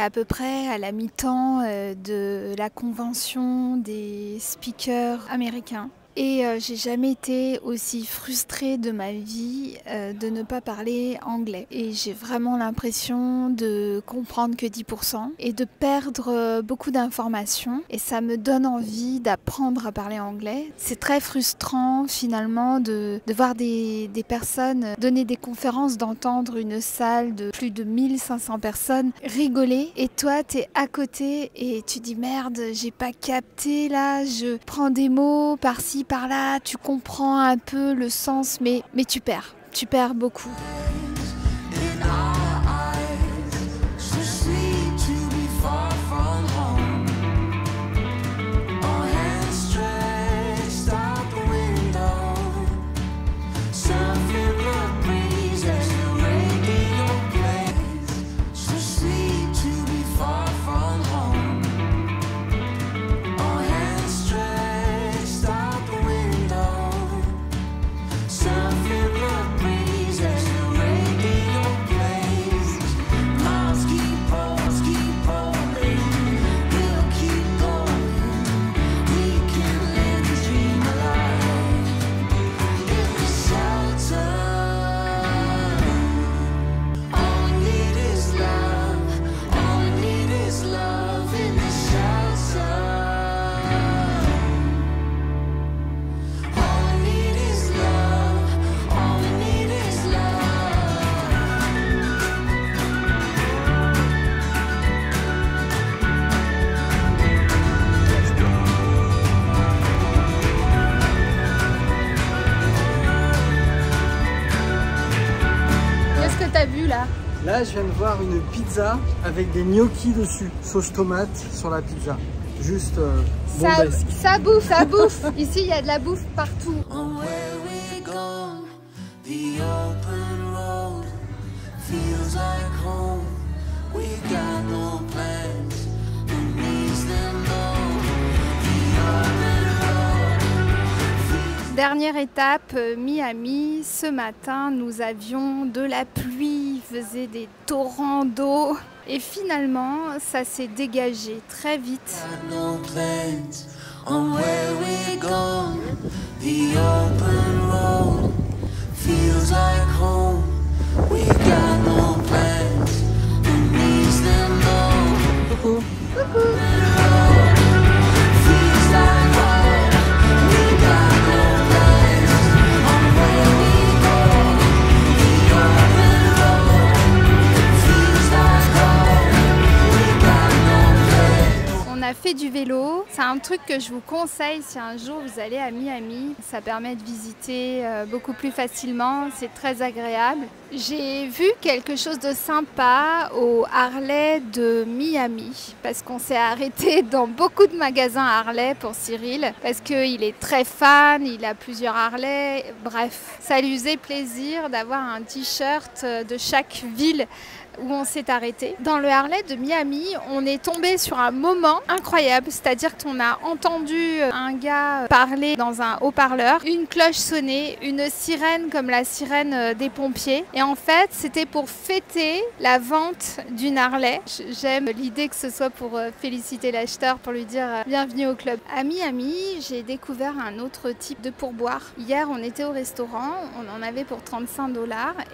à peu près à la mi-temps de la convention des speakers américains. Et j'ai jamais été aussi frustrée de ma vie de ne pas parler anglais. Et j'ai vraiment l'impression de comprendre que 10% et de perdre beaucoup d'informations. Et ça me donne envie d'apprendre à parler anglais. C'est très frustrant finalement de voir des personnes donner des conférences, d'entendre une salle de plus de 1500 personnes rigoler. Et toi, t'es à côté et tu dis merde, j'ai pas capté là, je prends des mots par-ci, par là, tu comprends un peu le sens, mais tu perds beaucoup. T'as vu là? Là, je viens de voir une pizza avec des gnocchis dessus, sauce tomate sur la pizza. Juste bombesque. Ça bouffe. Ici, il y a de la bouffe partout. Dernière étape, Miami. Ce matin, nous avions de la pluie, il faisait des torrents d'eau. Et finalement, ça s'est dégagé très vite. Coucou. Coucou. Fait du vélo, c'est un truc que je vous conseille si un jour vous allez à Miami. Ça permet de visiter beaucoup plus facilement, c'est très agréable. J'ai vu quelque chose de sympa au Harley de Miami parce qu'on s'est arrêté dans beaucoup de magasins Harley pour Cyril parce qu'il est très fan, il a plusieurs Harley, bref. Ça lui faisait plaisir d'avoir un t-shirt de chaque ville où on s'est arrêté. Dans le Harley de Miami, on est tombé sur un moment incroyable, c'est-à-dire qu'on a entendu un gars parler dans un haut-parleur, une cloche sonner, une sirène comme la sirène des pompiers. Et en fait, c'était pour fêter la vente d'une Harley. J'aime l'idée que ce soit pour féliciter l'acheteur, pour lui dire bienvenue au club. À Miami, j'ai découvert un autre type de pourboire. Hier, on était au restaurant, on en avait pour 35 $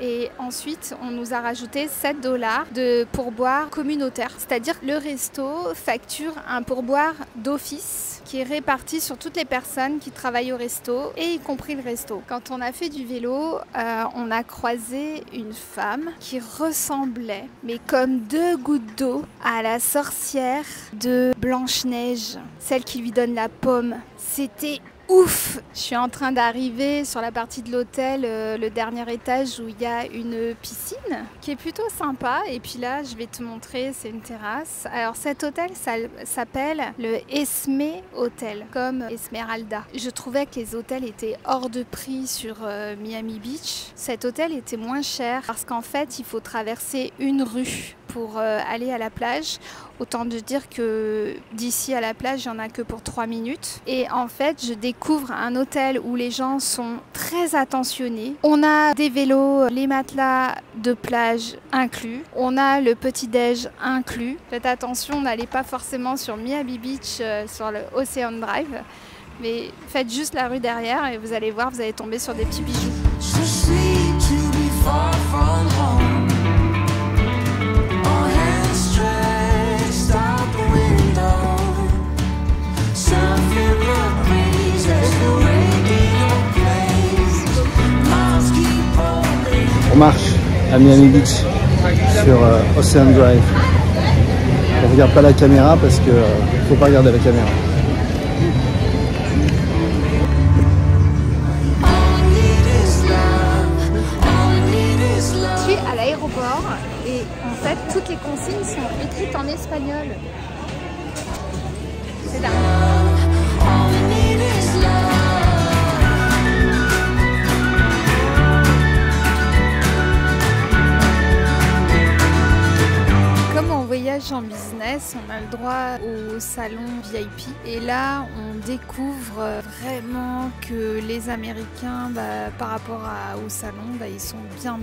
et ensuite, on nous a rajouté 7 $ de pourboire communautaire. C'est-à-dire que le resto facture un pourboire d'office qui est réparti sur toutes les personnes qui travaillent au resto et y compris le resto. Quand on a fait du vélo, on a croisé une femme qui ressemblait, mais comme deux gouttes d'eau, à la sorcière de Blanche-Neige, celle qui lui donne la pomme. C'était ouf! Je suis en train d'arriver sur la partie de l'hôtel, le dernier étage où il y a une piscine qui est plutôt sympa. Et puis là, je vais te montrer, c'est une terrasse. Alors cet hôtel, ça s'appelle le Esme Hotel, comme Esmeralda. Je trouvais que les hôtels étaient hors de prix sur Miami Beach. Cet hôtel était moins cher parce qu'en fait, il faut traverser une rue pour aller à la plage. Autant de dire que d'ici à la plage, il n'y en a que pour 3 minutes. Et en fait, je découvre un hôtel où les gens sont très attentionnés. On a des vélos, les matelas de plage inclus. On a le petit-déj inclus. Faites attention, n'allez pas forcément sur Miami Beach, sur le Ocean Drive. Mais faites juste la rue derrière et vous allez voir, vous allez tomber sur des petits bijoux. On marche à Miami Beach sur Ocean Drive. On regarde pas la caméra parce que faut pas regarder la caméra. Je suis à l'aéroport et en fait toutes les consignes sont écrites en espagnol. C'est dingue. En business, on a le droit au salon VIP et là on découvre vraiment que les Américains par rapport au salon ils sont bien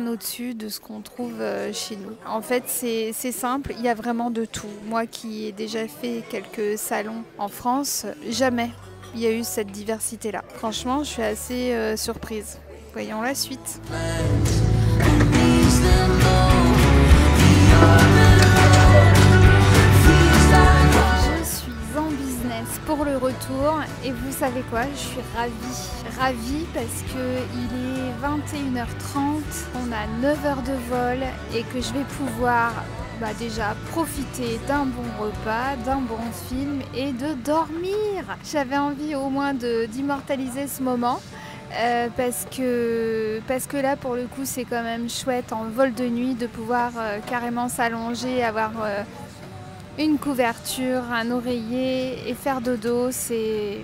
au-dessus de ce qu'on trouve chez nous. En fait c'est simple, il y a vraiment de tout. Moi qui ai déjà fait quelques salons en France, jamais il y a eu cette diversité là. Franchement je suis assez surprise. Voyons la suite. Je suis en business pour le retour et vous savez quoi, je suis ravie parce que il est 21h30, on a 9 heures de vol et que je vais pouvoir déjà profiter d'un bon repas, d'un bon film et de dormir. J'avais envie au moins d'immortaliser ce moment. Parce que là pour le coup c'est quand même chouette en vol de nuit de pouvoir carrément s'allonger, avoir une couverture, un oreiller et faire dodo, c'est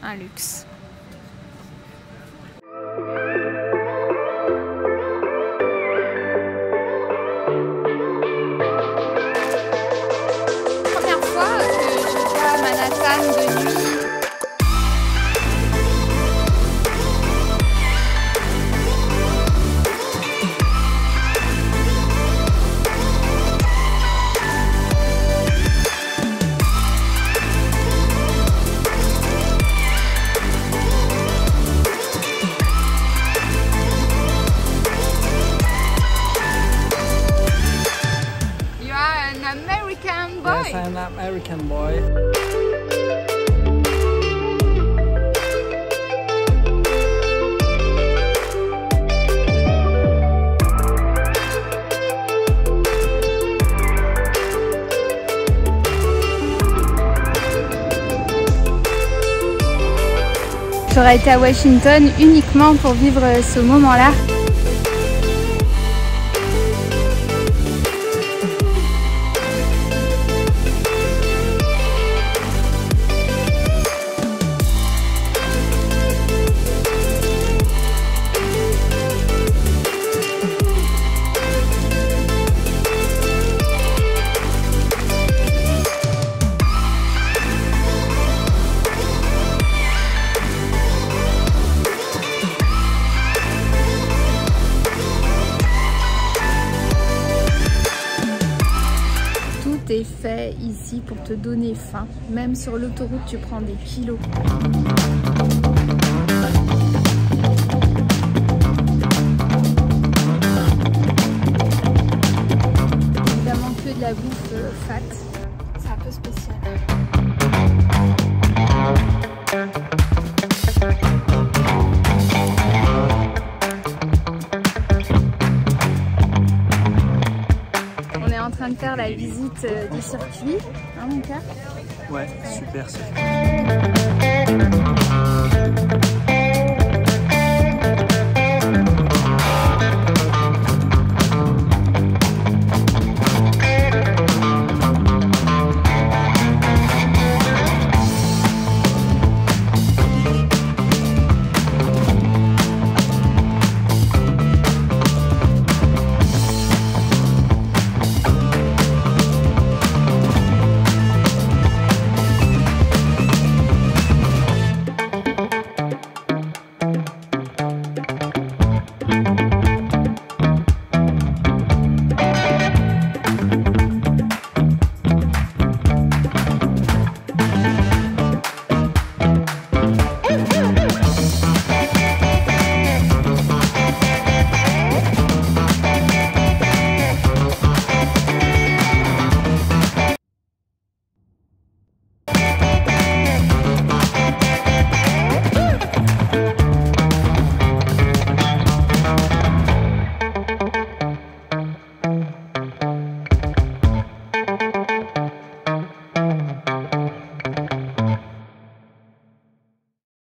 un luxe. Première fois que je vais à Manhattan de nuit. American boy. Yes, I'm an American boy. J'aurais été à Washington uniquement pour vivre ce moment-là. Est fait ici pour te donner faim. Même sur l'autoroute, tu prends des kilos. Évidemment que de la bouffe fat. C'est un peu spécial. En train de faire la visite du circuit, hein mon père? Ouais, super.